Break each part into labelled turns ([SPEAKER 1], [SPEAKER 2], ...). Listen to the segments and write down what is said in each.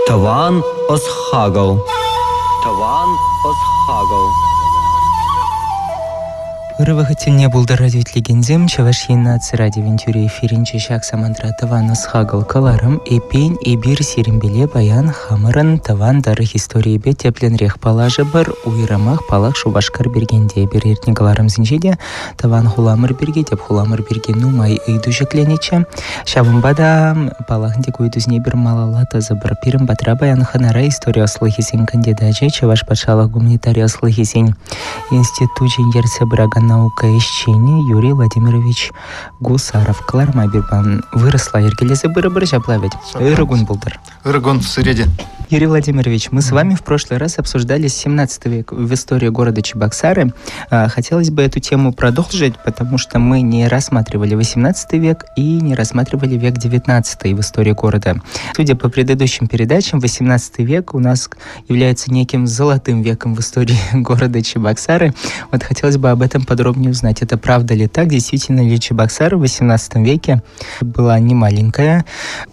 [SPEAKER 1] Таван Осхагал. Таван Осхагал.
[SPEAKER 2] Вырывахательне булды радиотлегензем, Чавашин наци радиовентюре эфиринче шак самандра таван Осхагал каларым, эпень эбир сиримбеле баян хамырын таван дарых истории бе тепленрех палажы бір, уйрамах палах шубашкар бергенде бір ертнегаларым зинжеде, таван хуламыр берге деп хуламыр берге нумай ыйду жекленече, шавымбада палахндек уйдузне бір малалата забыр пирым батра баян ханара история ослыхисен кандидажи, Чаваш патшалық гуманитарий ослыхисен институтен ерсе браган наука ищения Юрий Владимирович Гусаров. Кларма бирбан выросла ергелезе быры-быры жаплавить. Ирыгун булдыр.
[SPEAKER 3] Ирыгун в среде.
[SPEAKER 2] Юрий Владимирович, мы с вами в прошлый раз обсуждали 17 век в истории города Чебоксары. Хотелось бы эту тему продолжить, потому что мы не рассматривали 18 век и не рассматривали век 19 в истории города. Судя по предыдущим передачам, 18 век у нас является неким золотым веком в истории города Чебоксары. Вот хотелось бы об этом подробнее узнать. Это правда ли так? Действительно ли Чебоксары в 18 веке была не маленькая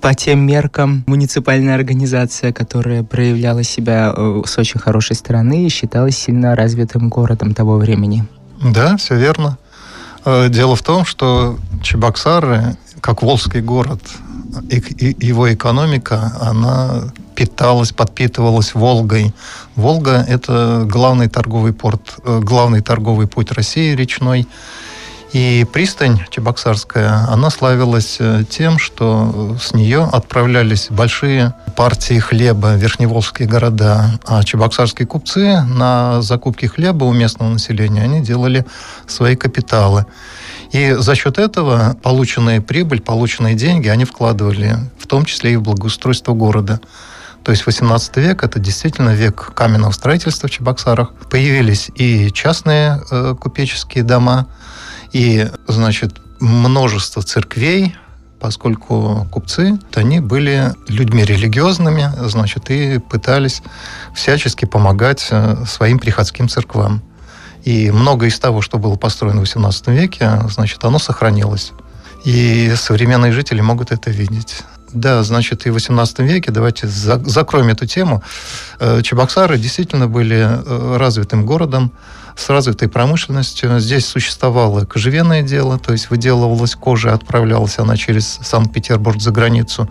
[SPEAKER 2] по тем меркам муниципальная организация, которая проявляла себя с очень хорошей стороны и считалась сильно развитым городом того времени?
[SPEAKER 3] Да, все верно. Дело в том, что Чебоксары, как Волжский город, и его экономика, она подпитывалась Волгой. Волга – это главный торговый порт, главный торговый путь России речной. И пристань Чебоксарская, она славилась тем, что с нее отправлялись большие партии хлеба в верхневолжские города. А чебоксарские купцы на закупке хлеба у местного населения, они делали свои капиталы. И за счет этого полученная прибыль, полученные деньги они вкладывали, в том числе и в благоустройство города. То есть 18 век – это действительно век каменного строительства в Чебоксарах. Появились и частные купеческие дома, и, значит, множество церквей, поскольку купцы, они были людьми религиозными, значит, и пытались всячески помогать своим приходским церквам. И многое из того, что было построено в XVIII веке, значит, оно сохранилось. И современные жители могут это видеть. Да, значит, и в XVIII веке, давайте закроем эту тему, Чебоксары действительно были развитым городом, с развитой промышленностью. Здесь существовало кожевенное дело, то есть выделывалась кожа, отправлялась она через Санкт-Петербург за границу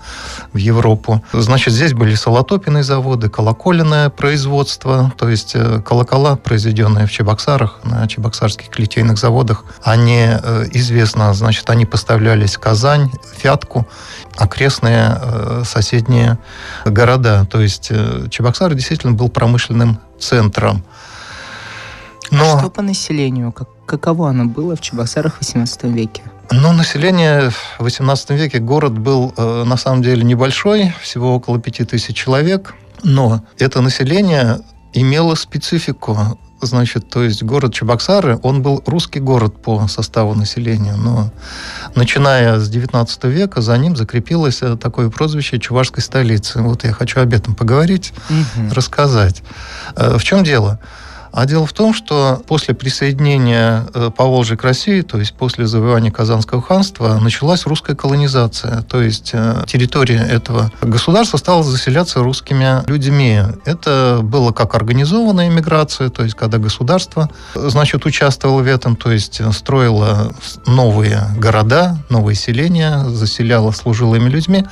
[SPEAKER 3] в Европу. Значит, здесь были солотопенные заводы, колоколенное производство, то есть колокола, произведенные в Чебоксарах, на чебоксарских литейных заводах, они, известно, значит, они поставлялись в Казань, Вятку, окрестные соседние города. То есть Чебоксары действительно был промышленным центром.
[SPEAKER 2] Но что по населению? Каково оно было в Чебоксарах в XVIII веке?
[SPEAKER 3] Ну, население в XVIII веке, город был на самом деле небольшой, всего около 5000 человек, но это население имело специфику. Значит, то есть город Чебоксары, он был русский город по составу населения, но начиная с XIX века за ним закрепилось такое прозвище чувашской столицы. Вот я хочу об этом поговорить, рассказать. В чем дело? А дело в том, что после присоединения Поволжья к России, то есть после завоевания Казанского ханства, началась русская колонизация. То есть территория этого государства стала заселяться русскими людьми. Это было как организованная миграция, то есть когда государство, значит, участвовало в этом, то есть строило новые города, новые селения, заселяло служилыми людьми.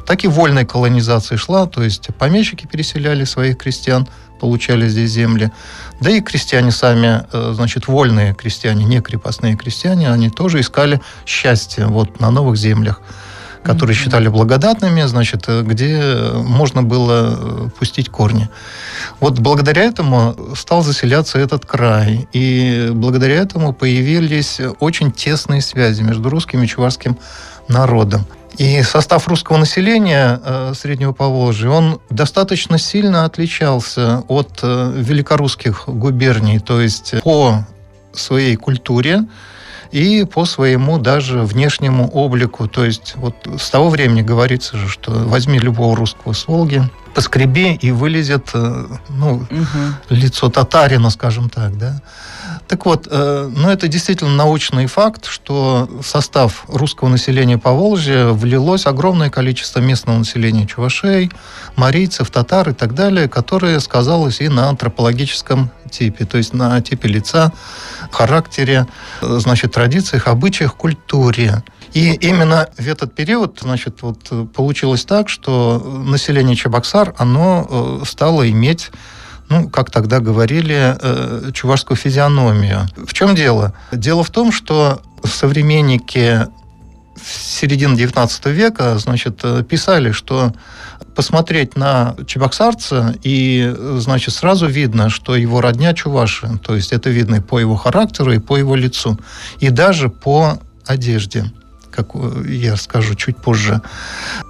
[SPEAKER 3] Так и вольная колонизация шла, то есть помещики переселяли своих крестьян, получали здесь земли. Да и крестьяне сами, значит, вольные крестьяне, не крепостные крестьяне, они тоже искали счастье вот на новых землях, которые считали благодатными, значит, где можно было пустить корни. Вот благодаря этому стал заселяться этот край, и благодаря этому появились очень тесные связи между русским и чувашским народом. И состав русского населения Среднего Поволжья, он достаточно сильно отличался от великорусских губерний, то есть по своей культуре и по своему даже внешнему облику. То есть вот с того времени говорится же, что возьми любого русского с Волги, поскреби, и вылезет лицо татарина, скажем так, да. Так вот, это действительно научный факт, что в состав русского населения Поволжья влилось огромное количество местного населения чувашей, марийцев, татар и так далее, которое сказалось и на антропологическом типе, то есть на типе лица, характере, традициях, обычаях, культуре. И именно в этот период, получилось так, что население Чебоксар, оно стало иметь, как тогда говорили, чувашскую физиономию. В чем дело? Дело в том, что современники середины XIX века, писали, что посмотреть на чебоксарца, и, сразу видно, что его родня чуваши. То есть это видно и по его характеру, и по его лицу, и даже по одежде, как я скажу чуть позже.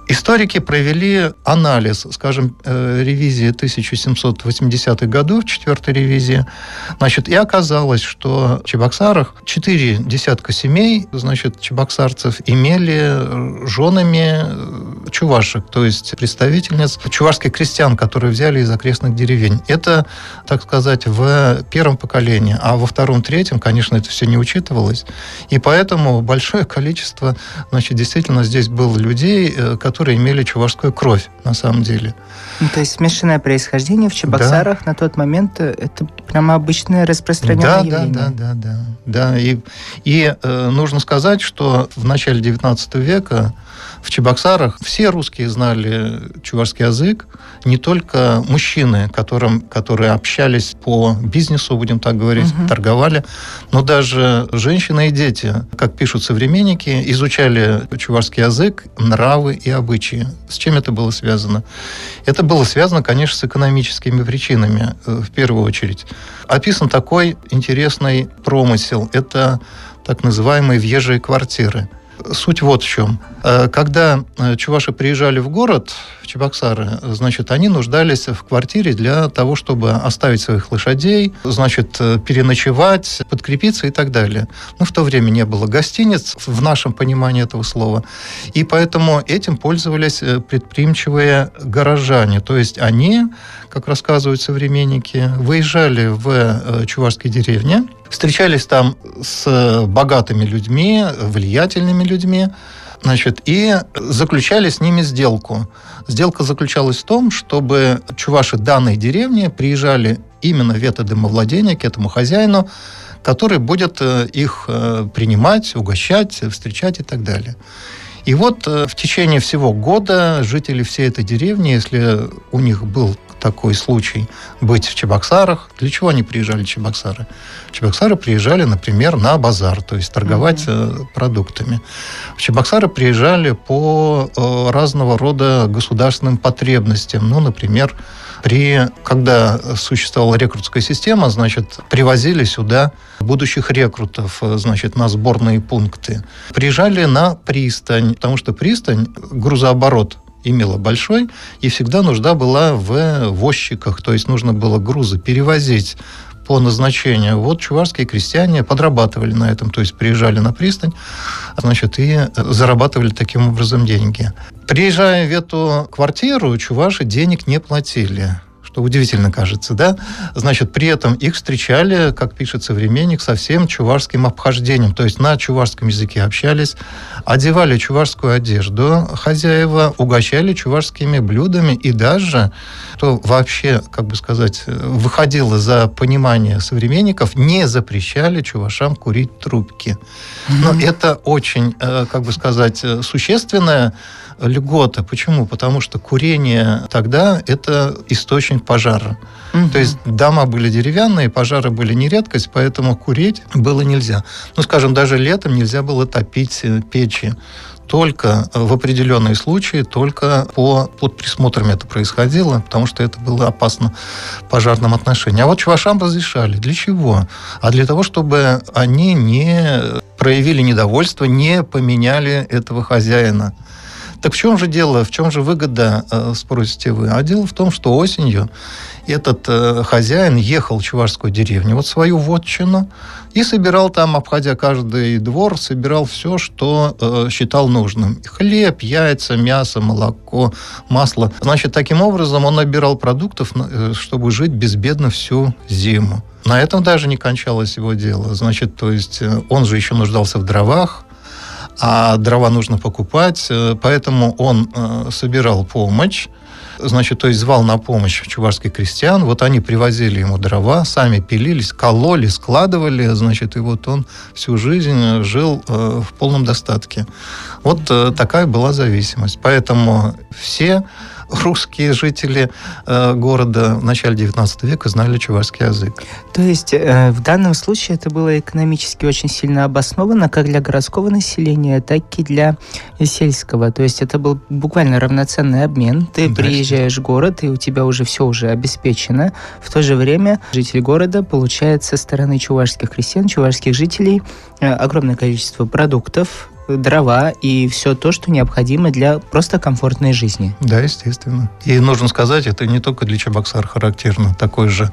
[SPEAKER 3] Историки провели анализ, ревизии 1780-х годов, 4-й ревизии, и оказалось, что в Чебоксарах 4 десятка семей, чебоксарцев, имели женами чувашек, то есть представительниц чувашских крестьян, которые взяли из окрестных деревень. Это, так сказать, в первом поколении, а во втором, третьем, конечно, это все не учитывалось, и поэтому большое количество, действительно, здесь было людей, которые имели чувашскую кровь, на самом деле.
[SPEAKER 2] То есть смешанное происхождение в Чебоксарах на тот момент это прямо обычное распространенное явление.
[SPEAKER 3] Да. И нужно сказать, что в начале XIX века в Чебоксарах все русские знали чувашский язык, не только мужчины, которые общались по бизнесу, будем так говорить, торговали, но даже женщины и дети, как пишут современники, изучали чувашский язык, нравы и обычаи. С чем это было связано? Это было связано, конечно, с экономическими причинами, в первую очередь. Описан такой интересный промысел. Это так называемые въезжие квартиры. Суть вот в чем. Когда чуваши приезжали в город, в Чебоксары, они нуждались в квартире для того, чтобы оставить своих лошадей, переночевать, подкрепиться и так далее. В то время не было гостиниц, в нашем понимании этого слова. И поэтому этим пользовались предприимчивые горожане. То есть они, как рассказывают современники, выезжали в чувашские деревни, встречались там с богатыми людьми, влиятельными людьми, и заключали с ними сделку. Сделка заключалась в том, чтобы чуваши данной деревни приезжали именно в это домовладение, к этому хозяину, который будет их принимать, угощать, встречать и так далее. И вот в течение всего года жители всей этой деревни, если у них был такой случай быть в Чебоксарах. Для чего они приезжали в Чебоксары? В Чебоксары приезжали, например, на базар, то есть торговать продуктами. В Чебоксары приезжали по разного рода государственным потребностям. Например, когда существовала рекрутская система, привозили сюда будущих рекрутов, на сборные пункты. Приезжали на пристань, потому что пристань, грузооборот имела большой, и всегда нужда была в возчиках, то есть нужно было грузы перевозить по назначению. Вот чувашские крестьяне подрабатывали на этом, то есть приезжали на пристань, и зарабатывали таким образом деньги. Приезжая в эту квартиру, чуваши денег не платили. Что удивительно кажется, да? При этом их встречали, как пишет современник, со всем чувашским обхождением. То есть на чувашском языке общались, одевали чувашскую одежду, хозяева угощали чувашскими блюдами, и даже, что вообще, выходило за понимание современников, не запрещали чувашам курить трубки. Но это очень, существенная льгота. Почему? Потому что курение тогда – это источник пожара. То есть дома были деревянные, пожары были не редкость, поэтому курить было нельзя. Даже летом нельзя было топить печи. Только в определенные случаи, только под присмотром это происходило, потому что это было опасно в пожарном отношении. А вот чувашам разрешали. Для чего? А для того, чтобы они не проявили недовольство, не поменяли этого хозяина. Так в чем же дело, в чем же выгода, спросите вы? А дело в том, что осенью этот хозяин ехал в чувашскую деревню, свою вотчину, И собирал там, обходя каждый двор, собирал все, что считал нужным. Хлеб, яйца, мясо, молоко, масло. Значит, таким образом он набирал продуктов, чтобы жить безбедно всю зиму. На этом даже не кончалось его дело. Значит, то есть он же еще нуждался в дровах, а дрова нужно покупать, поэтому он собирал помощь, значит, то есть звал на помощь чувашских крестьян, вот они привозили ему дрова, сами пилились, кололи, складывали, значит, и вот он всю жизнь жил в полном достатке. Вот такая была зависимость. Поэтому все русские жители города в начале XIX века знали чувашский язык.
[SPEAKER 2] То есть в данном случае это было экономически очень сильно обосновано как для городского населения, так и для сельского. То есть это был буквально равноценный обмен. Ты приезжаешь в город, и у тебя уже все уже обеспечено. В то же время житель города получает со стороны чувашских крестьян, чувашских жителей огромное количество продуктов, дрова и все то, что необходимо для просто комфортной жизни.
[SPEAKER 3] Да, естественно. И нужно сказать, это не только для Чебоксар характерно. Такой же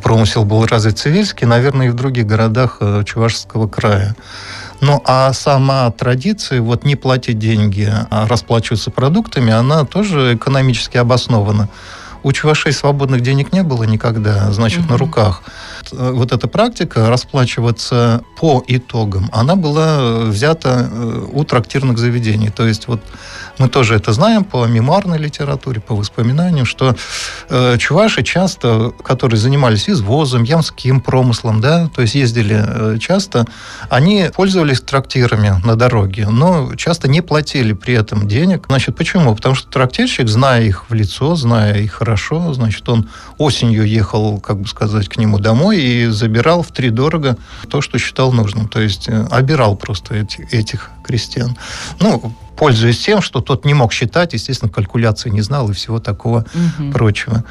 [SPEAKER 3] промысел был развит в Цивильске, наверное, и в других городах Чувашского края. Ну, а сама традиция вот не платить деньги, а расплачиваться продуктами, она тоже экономически обоснована. У чувашей свободных денег не было никогда, значит, на руках. Вот эта практика расплачиваться по итогам, она была взята у трактирных заведений. То есть вот мы тоже это знаем по мемуарной литературе, по воспоминаниям, что чуваши часто, которые занимались извозом, ямским промыслом, да, то есть ездили часто, они пользовались трактирами на дороге, но часто не платили при этом денег. Значит, почему? Потому что трактирщик, зная их в лицо, зная их хорошо, значит, он осенью ехал, как бы сказать, к нему домой и забирал втридорого то, что считал нужным. То есть обирал просто этих крестьян. Ну, пользуясь тем, что тот не мог считать, естественно, калькуляции не знал и всего такого прочего.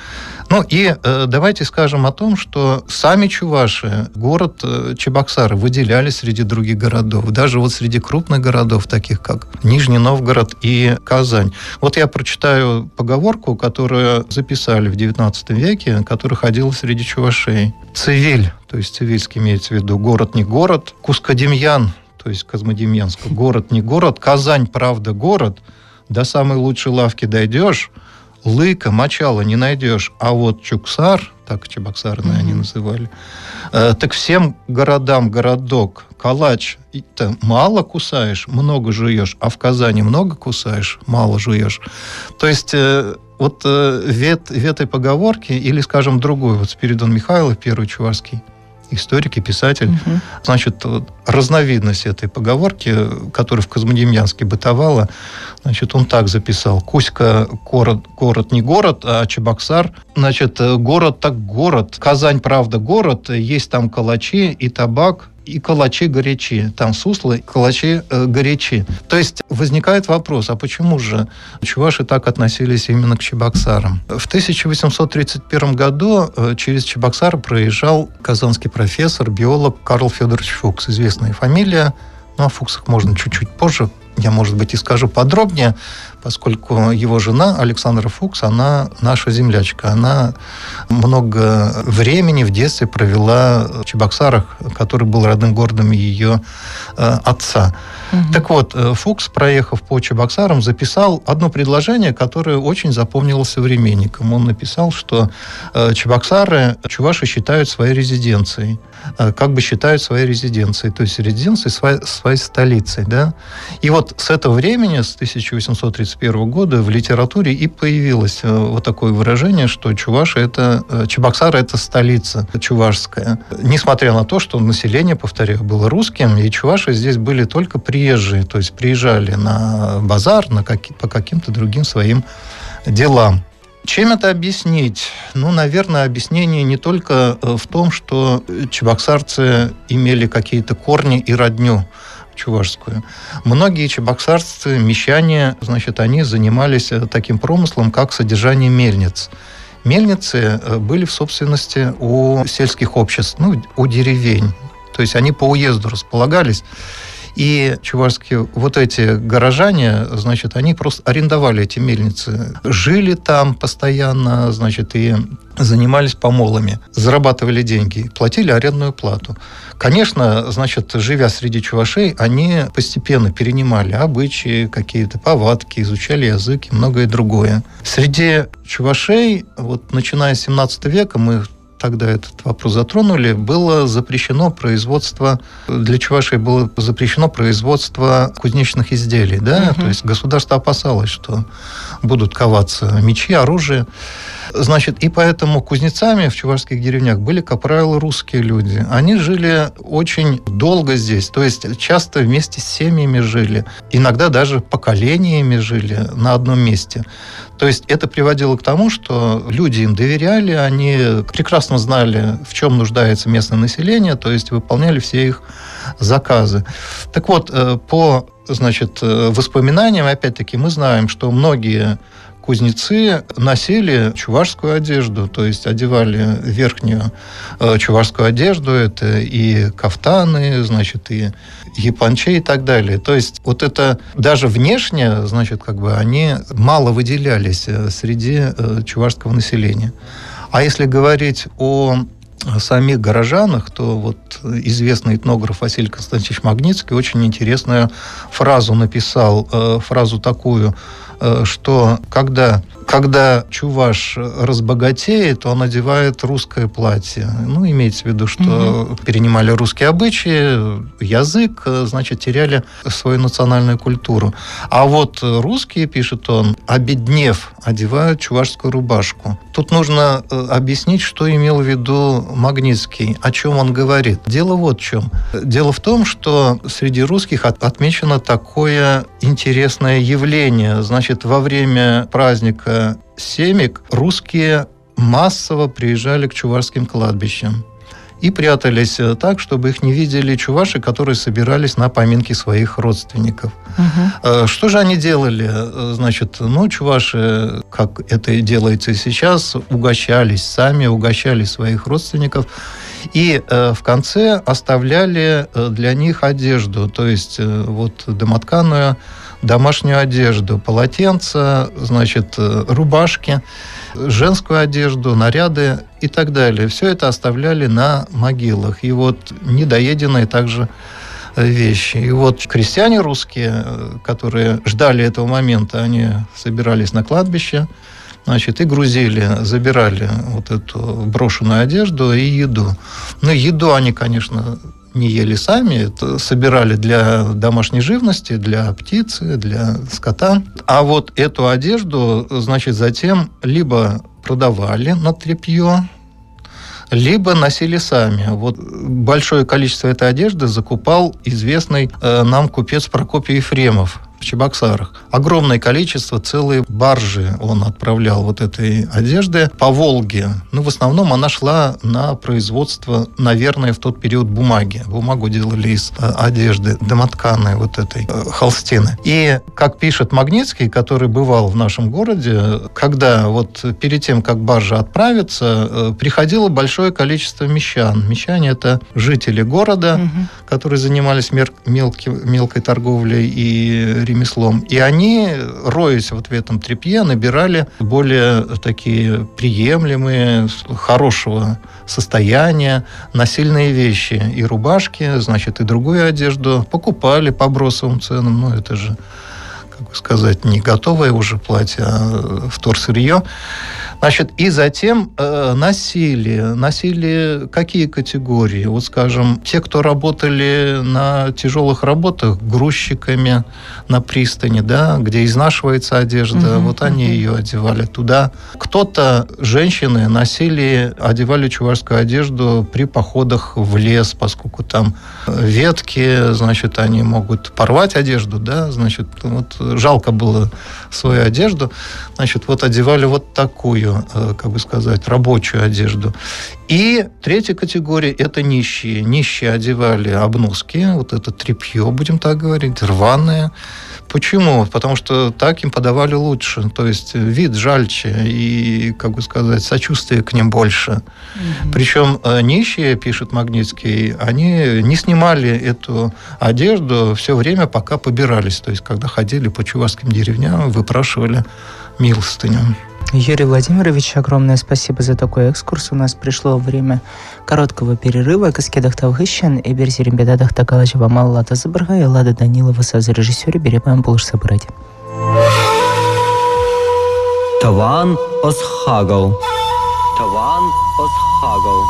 [SPEAKER 3] Ну и давайте скажем о том, что сами чуваши, город Чебоксары, выделяли среди других городов. Даже вот среди крупных городов, таких как Нижний Новгород и Казань. Вот я прочитаю поговорку, которую записали в XIX веке, которая ходила среди чувашей. Цивиль, то есть Цивильский имеется в виду, город не город, Кускадемьян, то есть Козмодемьянск, город не город, Казань, правда, город, до самой лучшей лавки дойдешь, лыка, мочала не найдешь, а вот Чуксар, так Чебоксарные они называли, так всем городам городок, калач, мало кусаешь, много жуешь, а в Казани много кусаешь, мало жуешь. То есть вот в этой поговорке, или, скажем, другой, вот Спиридон Михайлов, первый чувашский историк и писатель, значит, разновидность этой поговорки, которая в Козмодемьянске бытовала, значит, он так записал: Кузька город не город, а Чебоксар, значит, город так город, Казань, правда, город, есть там калачи и табак, и калачи горячи. Там суслы, калачи горячи. То есть возникает вопрос, а почему же чуваши так относились именно к Чебоксарам? В 1831 году через Чебоксар проезжал казанский профессор, биолог Карл Федорович Фукс. Известная фамилия. Ну, о Фуксах можно чуть-чуть позже. Я, может быть, и скажу подробнее, поскольку его жена Александра Фукс, она наша землячка. Она много времени в детстве провела в Чебоксарах, который был родным городом ее отца. Так вот, Фукс, проехав по Чебоксарам, записал одно предложение, которое очень запомнилось современникам. Он написал, что Чебоксары чуваши считают своей резиденцией. Как бы считают своей резиденцией, то есть резиденцией своей столицей. Да? И вот с этого времени, с 1831 года, в литературе и появилось вот такое выражение, что Чебоксары – это столица чувашская. Несмотря на то, что население, повторяю, было русским, и чуваши здесь были только приезжие, то есть приезжали на базар, по каким-то другим своим делам. Чем это объяснить? Ну, наверное, объяснение не только в том, что чебоксарцы имели какие-то корни и родню чувашскую. Многие чебоксарцы, мещане, значит, они занимались таким промыслом, как содержание мельниц. Мельницы были в собственности у сельских обществ, ну, у деревень. То есть они по уезду располагались. И чувашские вот эти горожане, значит, они просто арендовали эти мельницы, жили там постоянно, значит, и занимались помолами, зарабатывали деньги, платили арендную плату. Конечно, значит, живя среди чувашей, они постепенно перенимали обычаи, какие-то повадки, изучали язык и многое другое. Среди чувашей, вот начиная с 17 века, мы тогда этот вопрос затронули, было запрещено производство, для чувашей было запрещено производство кузнечных изделий, да, то есть государство опасалось, что будут коваться мечи, оружие. Значит, и поэтому кузнецами в чувашских деревнях были, как правило, русские люди. Они жили очень долго здесь, то есть часто вместе с семьями жили, иногда даже поколениями жили на одном месте. То есть это приводило к тому, что люди им доверяли, они прекрасно знали, в чем нуждается местное население, то есть выполняли все их заказы. Так вот, по, значит, воспоминаниям, опять-таки, мы знаем, что многие кузнецы носили чувашскую одежду, то есть одевали верхнюю чувашскую одежду, это и кафтаны, значит, и япончи и так далее. То есть вот это даже внешне, значит, как бы они мало выделялись среди чувашского населения. А если говорить о самих горожанах, то вот известный этнограф Василий Константинович Магнитский очень интересную фразу написал, фразу такую, что когда чуваш разбогатеет, он одевает русское платье. Ну, имеется в виду, что перенимали русские обычаи, язык, значит, теряли свою национальную культуру. А вот русские, пишет он, обеднев, одевают чувашскую рубашку. Тут нужно объяснить, что имел в виду Магнитский, о чем он говорит. Дело вот в чем. Дело в том, что среди русских отмечено такое интересное явление. Значит, во время праздника Семик русские массово приезжали к чувашским кладбищам и прятались так, чтобы их не видели чуваши, которые собирались на поминки своих родственников. Что же они делали? Значит, чуваши, как это и делается сейчас, сами угощали своих родственников и в конце оставляли для них одежду, то есть вот домотканую домашнюю одежду, полотенца, значит, рубашки, женскую одежду, наряды и так далее. Все это оставляли на могилах. И вот недоеденные также вещи. И вот крестьяне русские, которые ждали этого момента, они собирались на кладбище, значит, и забирали вот эту брошенную одежду и еду. Еду они, конечно, не ели сами, это собирали для домашней живности, для птицы, для скота. А вот эту одежду, значит, затем либо продавали на тряпье, либо носили сами. Вот большое количество этой одежды закупал известный нам купец Прокопий Ефремов в Чебоксарах. Огромное количество, целые баржи он отправлял вот этой одежды по Волге. В основном она шла на производство, наверное, в тот период бумаги. Бумагу делали из одежды домотканой вот этой холстины. И, как пишет Магнитский, который бывал в нашем городе, когда вот перед тем, как баржа отправится, приходило большое количество мещан. Мещане — это жители города, которые занимались мелкой торговлей и ремеслом. И они, роясь вот в этом тряпье, набирали более такие приемлемые, хорошего состояния, насильные вещи. И рубашки, значит, и другую одежду покупали по бросовым ценам. Это же, как бы сказать, не готовое уже платье, а вторсырье. Значит, и затем носили какие категории? Вот, скажем, те, кто работали на тяжелых работах, грузчиками на пристани, да, где изнашивается одежда, вот они ее одевали туда. Кто-то, женщины, одевали чувашскую одежду при походах в лес, поскольку там ветки, значит, они могут порвать одежду, да, значит, вот жалко было свою одежду, значит, вот одевали вот такую, как бы сказать, рабочую одежду. И третья категория – это нищие. Нищие одевали обноски, вот это тряпье, будем так говорить, рваное, Почему? Потому что так им подавали лучше. То есть вид жальче и, как бы сказать, сочувствие к ним больше. Причем нищие, пишет Магнитский, они не снимали эту одежду все время, пока побирались. То есть когда ходили по чувашским деревням, выпрашивали милостыню.
[SPEAKER 2] Юрий Владимирович, огромное спасибо за такой экскурс. У нас пришло время короткого перерыва. Каскедах Тавгыщен, Эбер Зерембедадах Такалачева Маллата Забарга и Лада Данилова сазрежиссёре Беребаем Булыш Собрать.
[SPEAKER 1] Таван Осхагал. Таван Осхагал.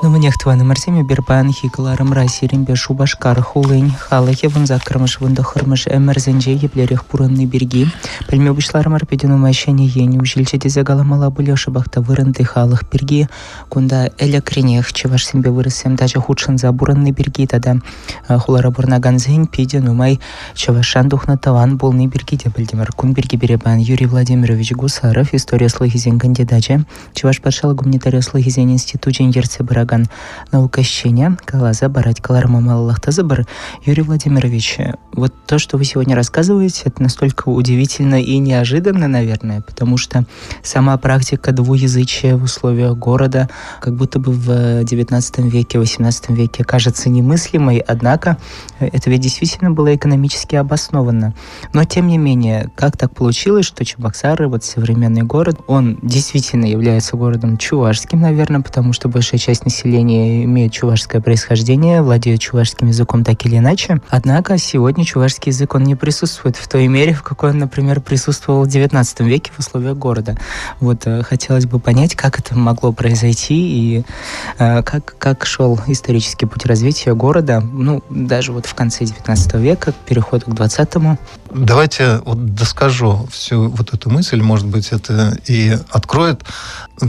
[SPEAKER 2] Нуманех Тваным Арсеме Бербан Хикаларам Расиримбе Шубашкар Хулынь Халахе Вунзакрамыш Вундахармыш Эмерзенже Еплерих Пуранны Берги Пельме Бушларам Арпедину Майшене Ени Ужильчети Загаламала Булеша Бахта Вырынты Халах Берги Кунда Эля Кренех Чеваш Симбе Вырысем Даже Худшин за Буранны Берги Тада Хулара Бурнаганзень Пидину Май Чевашан Духна Таван Булны Берги Дебельдимар Кун Берги Беребан Юрий Владимирович Гусаров История Слыхизень кандидаче Чеваш Пашала Гуманитария Слыхизень Институт Иньерце Брага наукощения, Калаза, Барать, Каларма, Маллахтазабар. Юрий Владимирович, вот то, что вы сегодня рассказываете, это настолько удивительно и неожиданно, наверное, потому что сама практика двуязычия в условиях города как будто бы в XIX веке, XVIII веке кажется немыслимой, однако это ведь действительно было экономически обоснованно. Но, тем не менее, как так получилось, что Чебоксары, вот современный город, он действительно является городом чувашским, наверное, потому что большая часть населения имеет чувашское происхождение, владеют чувашским языком так или иначе. Однако сегодня чувашский язык, он не присутствует в той мере, в какой он, например, присутствовал в XIX веке в условиях города. Вот хотелось бы понять, как это могло произойти и как шел исторический путь развития города, ну, даже вот в конце XIX века, к переходу к XX.
[SPEAKER 3] Давайте вот доскажу всю вот эту мысль, может быть, это и откроет,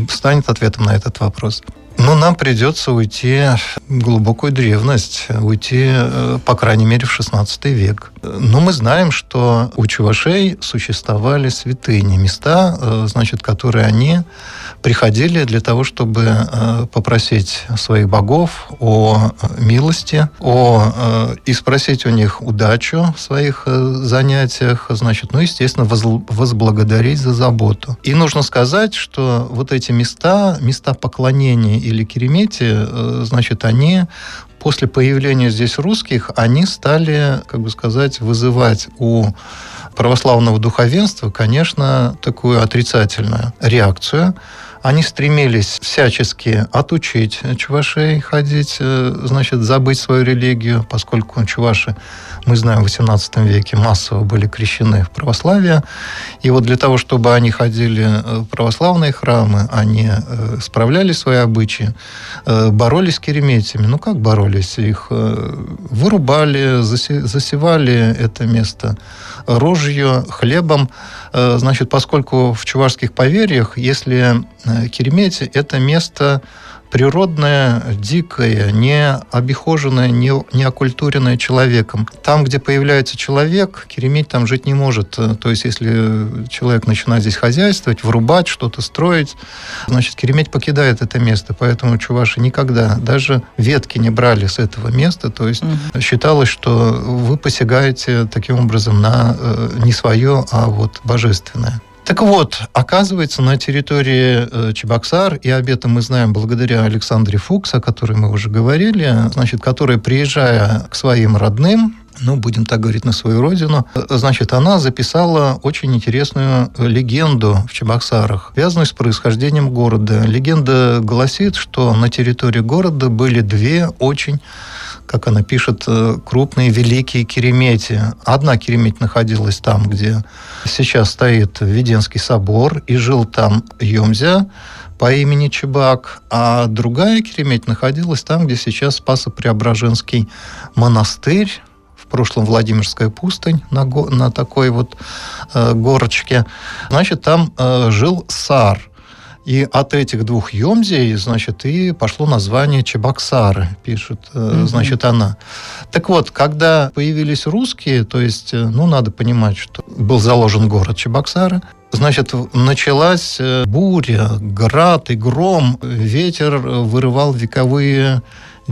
[SPEAKER 3] станет ответом на этот вопрос. Но нам придется уйти в глубокую древность, уйти, по крайней мере, в XVI век. Но мы знаем, что у чувашей существовали святыни, места, значит, которые они приходили для того, чтобы попросить своих богов о милости, и спросить у них удачу в своих занятиях, значит, ну, естественно, возблагодарить за заботу. И нужно сказать, что вот эти места поклонения или керемети, значит, они после появления здесь русских, они стали, как бы сказать, вызывать у православного духовенства, конечно, такую отрицательную реакцию. Они стремились всячески отучить чувашей ходить, значит, забыть свою религию, поскольку чуваши, мы знаем, в XVIII веке массово были крещены в православие. И вот для того, чтобы они ходили в православные храмы, они справляли свои обычаи, боролись с кереметями. Ну, как боролись? Их вырубали, засевали это место рожью, хлебом. Значит, поскольку в чувашских поверьях, если керемети – это место природное, дикое, не обихоженное, не окультуренное человеком. Там, где появляется человек, кереметь там жить не может. То есть, если человек начинает здесь хозяйствовать, вырубать, что-то строить, значит, кереметь покидает это место. Поэтому чуваши никогда даже ветки не брали с этого места. То есть, считалось, что вы посягаете таким образом на не свое, а вот божественное. Так вот, оказывается, на территории Чебоксар, и об этом мы знаем благодаря Александре Фукс, о которой мы уже говорили, значит, которая, приезжая к своим родным, ну, будем так говорить, на свою родину, значит, она записала очень интересную легенду в Чебоксарах, связанную с происхождением города. Легенда гласит, что на территории города были две очень, как она пишет, крупные великие керемети. Одна кереметь находилась там, где сейчас стоит Введенский собор, и жил там Йомзя по имени Чебак, а другая кереметь находилась там, где сейчас Спасо-Преображенский монастырь, в прошлом Владимирская пустынь, на такой вот горочке. Значит, там жил Сар. И от этих двух Йомзей, значит, и пошло название Чебоксары, пишет, значит, она. Так вот, когда появились русские, то есть, ну, надо понимать, что был заложен город Чебоксары, значит, началась буря, град и гром, ветер вырывал вековые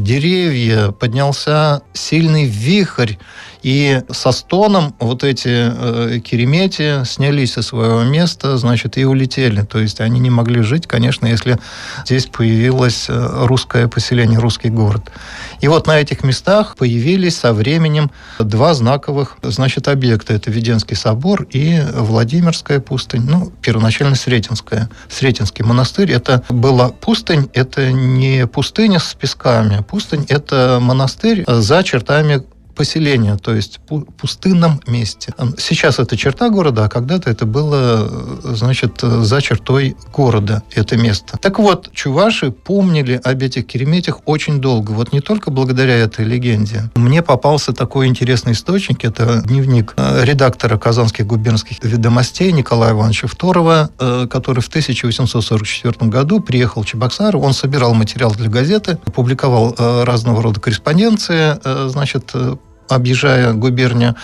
[SPEAKER 3] деревья, поднялся сильный вихрь, и со стоном вот эти керемети снялись со своего места, значит, и улетели. То есть они не могли жить, конечно, если здесь появилось русское поселение, русский город. И вот на этих местах появились со временем два знаковых, значит, объекта. Это Веденский собор и Владимирская пустынь, ну, первоначально Сретенская. Сретенский монастырь. Это была пустынь, это не пустыня с песками. Пустынь – это монастырь за чертами поселения, то есть в пустынном месте. Сейчас это черта города, а когда-то это было, значит, за чертой города, это место. Так вот, чуваши помнили об этих кереметях очень долго. Вот не только благодаря этой легенде. Мне попался такой интересный источник, это дневник редактора Казанских губернских ведомостей Николая Ивановича Второва, который в 1844 году приехал в Чебоксары. Он собирал материал для газеты, публиковал разного рода корреспонденции, значит, объезжая губернию.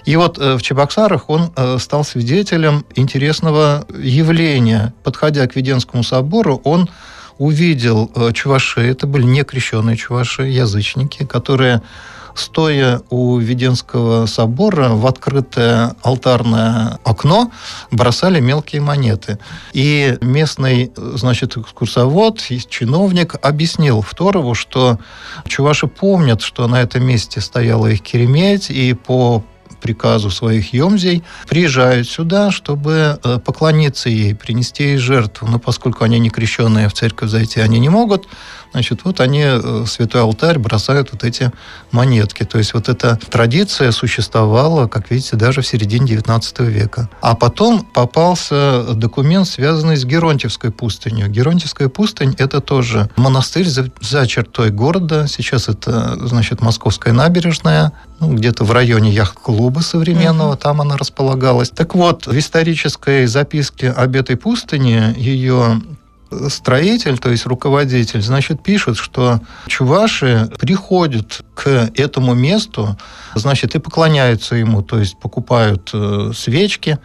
[SPEAKER 3] И вот в Чебоксарах он стал свидетелем интересного явления. Подходя к Веденскому собору, он увидел чуваши, это были некрещенные чуваши, язычники, которые, стоя у Веденского собора, в открытое алтарное окно бросали мелкие монеты. И местный, значит, экскурсовод, чиновник объяснил Второву, что чуваши помнят, что на этом месте стояла их кереметь, и по приказу своих емзей приезжают сюда, чтобы поклониться ей, принести ей жертву. Но поскольку они не крещенные, в церковь зайти они не могут, значит, вот они в святой алтарь бросают вот эти монетки. То есть вот эта традиция существовала, как видите, даже в середине XIX века. А потом попался документ, связанный с Геронтьевской пустынью. Геронтьевская пустынь – это тоже монастырь за чертой города. Сейчас это, значит, Московская набережная, ну, где-то в районе яхт-клуба современного, там она располагалась. Так вот, в исторической записке об этой пустыне ее строитель, то есть руководитель, значит, пишет, что чуваши приходят к этому месту, значит, и поклоняются ему, то есть покупают свечки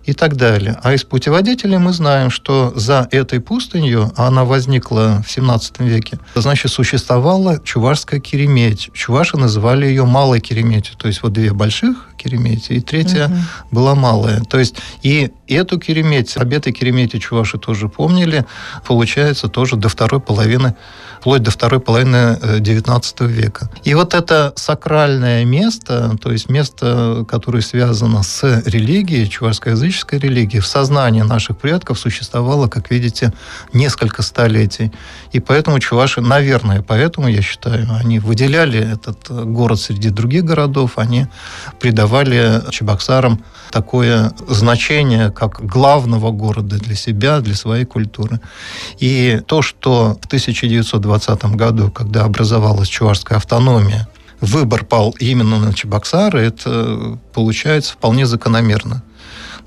[SPEAKER 3] и так далее. А из путеводителей мы знаем, что за этой пустынью, а она возникла в 17 веке, значит, существовала чувашская кереметь. Чуваши называли ее малой кереметью, то есть вот две больших керемети, и третья была малая. То есть и эту кереметь, об этой керемете чуваши тоже помнили, получается, тоже до второй половины, вплоть до второй половины XIX века. И вот это сакральное место, то есть место, которое связано с религией, чувашско-языческой религией, в сознании наших предков существовало, как видите, несколько столетий. И поэтому чуваши, наверное, поэтому, я считаю, они выделяли этот город среди других городов, они придавали Чебоксарам такое значение, как главного города для себя, для своей культуры. И то, что в 1920 году, когда образовалась чувашская автономия, выбор пал именно на Чебоксары, это получается вполне закономерно.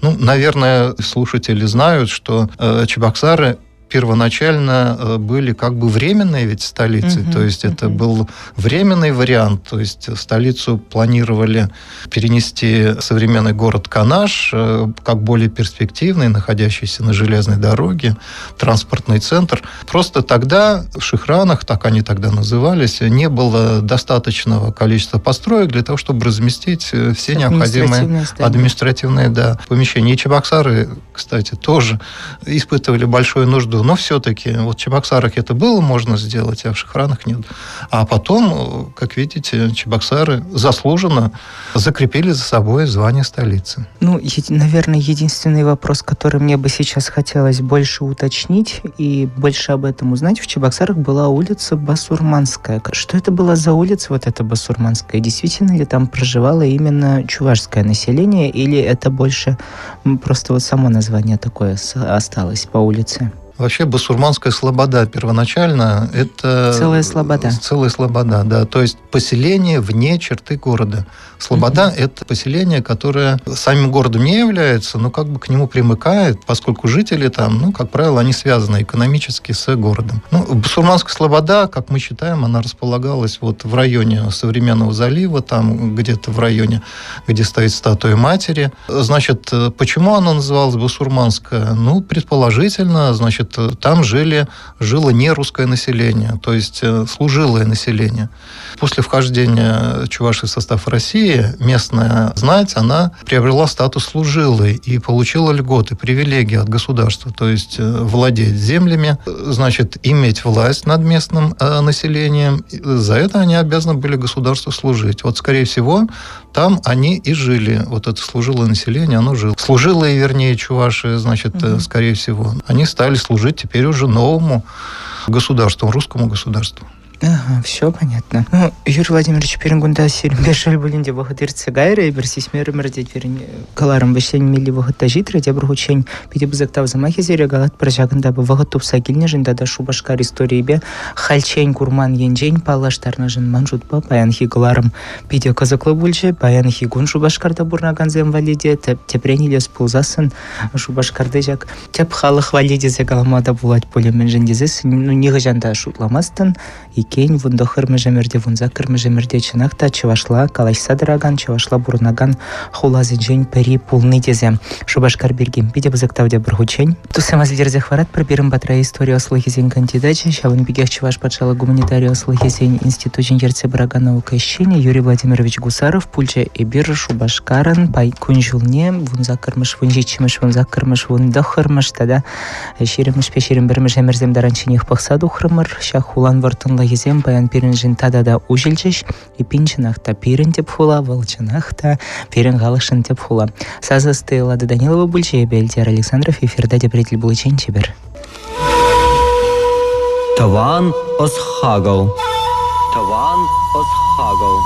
[SPEAKER 3] Ну, наверное, слушатели знают, что Чебоксары первоначально были как бы временной ведь столицей, то есть это был временный вариант, то есть столицу планировали перенести современный город Канаш, как более перспективный, находящийся на железной дороге, транспортный центр. Просто тогда в Шихранах, так они тогда назывались, не было достаточного количества построек для того, чтобы разместить все необходимые административные помещения. И Чебоксары, кстати, тоже испытывали большую нужду. Но все-таки вот в Чебоксарах это было можно сделать, а в Шихранах нет. А потом, как видите, Чебоксары заслуженно закрепили за собой звание столицы.
[SPEAKER 2] Ну, наверное, единственный вопрос, который мне бы сейчас хотелось больше уточнить и больше об этом узнать. В Чебоксарах была улица Басурманская. Что это была за улица, вот эта Басурманская? Действительно ли там проживало именно чувашское население, или это больше просто вот само название такое осталось по улице?
[SPEAKER 3] Вообще Басурманская слобода первоначально это...
[SPEAKER 2] Целая слобода.
[SPEAKER 3] Целая слобода, да. То есть поселение вне черты города. Слобода – это поселение, которое самим городом не является, но как бы к нему примыкает, поскольку жители там, ну, как правило, они связаны экономически с городом. Ну, Басурманская слобода, как мы считаем, она располагалась вот в районе современного залива, там где-то в районе, где стоит статуя матери. Значит, почему она называлась Басурманская? Ну, предположительно, значит, значит, там жило не русское население, то есть служилое население. После вхождения Чувашии в состав России местная знать, она приобрела статус служилой и получила льготы, привилегии от государства, то есть владеть землями, значит, иметь власть над местным населением. За это они обязаны были государству служить. Вот, скорее всего, там они и жили. Вот это служилое население, оно жило. Служилые, вернее, чуваши, значит, скорее всего, они стали служить теперь уже новому государству, русскому государству.
[SPEAKER 2] Ага, все понятно. Ну, Юрий Владимирович, перенгунда серимбешел булинде вахатыр цигайра и берсисмеры мэрдет верен каларым бэшлен милли вахатта житра дебр хучень пиде бузактав замахи зере галат прожагында бы вахатуп сагильне жинда да шубашкар истории хальчень курман енжень палаштарна жин манжутпа паянхи каларым пиде казаклы бульче паянхи гун шубашкарда бурнаган зем валиде тепрени лес пулзасын шубашкарды жак теп халық валиде зегаламада булать полемен жиндезес ну нигажанда шутламастын икень вундохыр межемерде вунзакыр межемерде чынакта чывашла калашса дыраган чывашла бурнаган хулазынжень пери пулны дезе шубашкар бергем пиде бузактавде бургучень тусамазлерзе хварат пробирым батра история ослыхизень кандидатче шавын бигех чываш патшала гуманитария ослыхизень институтчен ерце брага наука ищене Юрий Владимирович Гусаров пульче эбир шубашкаран пай кунжулне вунзакырмыш вунжичимыш вунзакырмыш вундохырмыш тада ширемыш пеширим бірмыш эмерзем даранченех пахсаду хрымыр шах хулан вартынла езем паян пиринжин тадада ужильчеш и пинчинахта пирин теп хула волчинахта пирин галышын теп хула сазысты Лада Данилова бульче Бельтер Александров эфирда депретель булычен чебер
[SPEAKER 1] Таван осхагал. Таван осхагал.